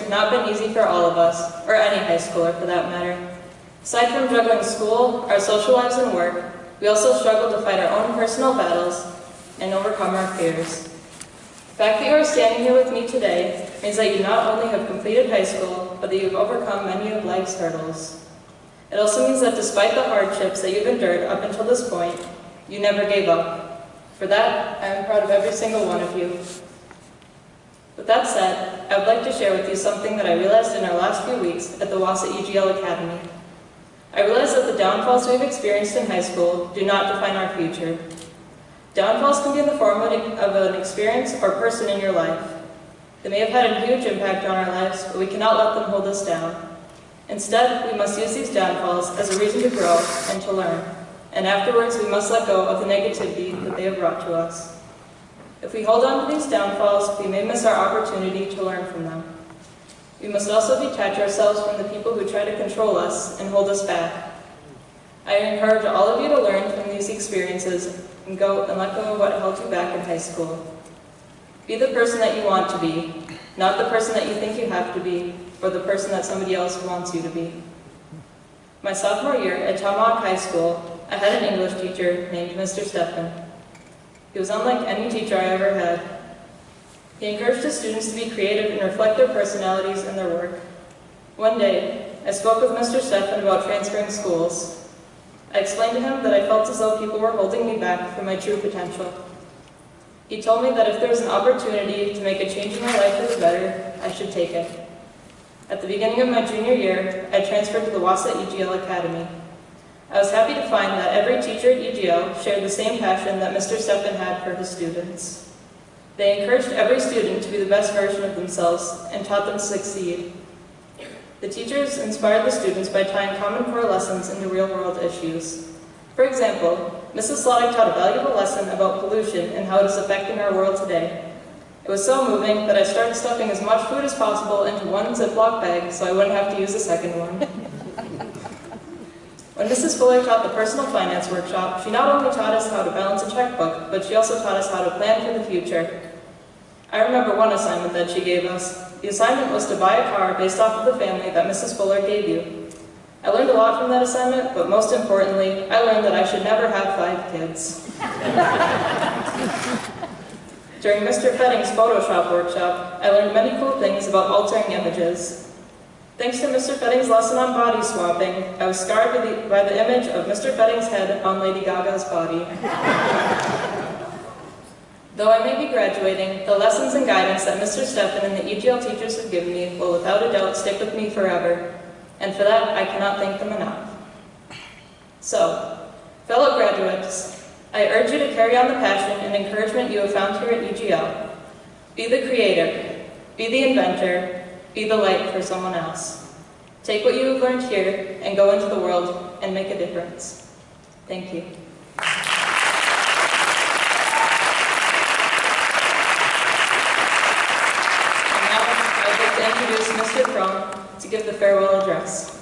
have not been easy for all of us, or any high schooler for that matter. Aside from juggling school, our social lives and work, we also struggle to fight our own personal battles and overcome our fears. The fact that you are standing here with me today means that you not only have completed high school, but that you have overcome many of life's hurdles. It also means that despite the hardships that you've endured up until this point, you never gave up. For that, I am proud of every single one of you. With that said, I would like to share with you something that I realized in our last few weeks at the Wassa EGL Academy. I realized that the downfalls we've experienced in high school do not define our future. Downfalls can be in the form of an experience or person in your life. They may have had a huge impact on our lives, but we cannot let them hold us down. Instead, we must use these downfalls as a reason to grow and to learn. And afterwards, we must let go of the negativity that they have brought to us. If we hold on to these downfalls, we may miss our opportunity to learn from them. We must also detach ourselves from the people who try to control us and hold us back. I encourage all of you to learn from these experiences and let go of what held you back in high school. Be the person that you want to be, not the person that you think you have to be, or the person that somebody else wants you to be. My sophomore year at Tomahawk High School, I had an English teacher named Mr. Stephan. He was unlike any teacher I ever had. He encouraged his students to be creative and reflect their personalities in their work. One day, I spoke with Mr. Stephan about transferring schools. I explained to him that I felt as though people were holding me back from my true potential. He told me that if there was an opportunity to make a change in my life for the better, I should take it. At the beginning of my junior year, I transferred to the Wassa EGL Academy. I was happy to find that every teacher at EGL shared the same passion that Mr. Stephan had for his students. They encouraged every student to be the best version of themselves and taught them to succeed. The teachers inspired the students by tying common core lessons into real-world issues. For example, Mrs. Slottick taught a valuable lesson about pollution and how it is affecting our world today. It was so moving that I started stuffing as much food as possible into one Ziploc bag so I wouldn't have to use a second one. When Mrs. Fuller taught the personal finance workshop, she not only taught us how to balance a checkbook, but she also taught us how to plan for the future. I remember one assignment that she gave us. The assignment was to buy a car based off of the family that Mrs. Fuller gave you. I learned a lot from that assignment, but most importantly, I learned that I should never have 5 kids. During Mr. Fetting's Photoshop workshop, I learned many cool things about altering images. Thanks to Mr. Fetting's lesson on body swapping, I was scarred by the image of Mr. Fetting's head on Lady Gaga's body. Though I may be graduating, the lessons and guidance that Mr. Stephan and the EGL teachers have given me will without a doubt stick with me forever, and for that I cannot thank them enough. So, fellow graduates, I urge you to carry on the passion and encouragement you have found here at EGL. Be the creator, be the inventor, be the light for someone else. Take what you have learned here and go into the world and make a difference. Thank you. And now I'd like to introduce Mr. Crone to give the farewell address.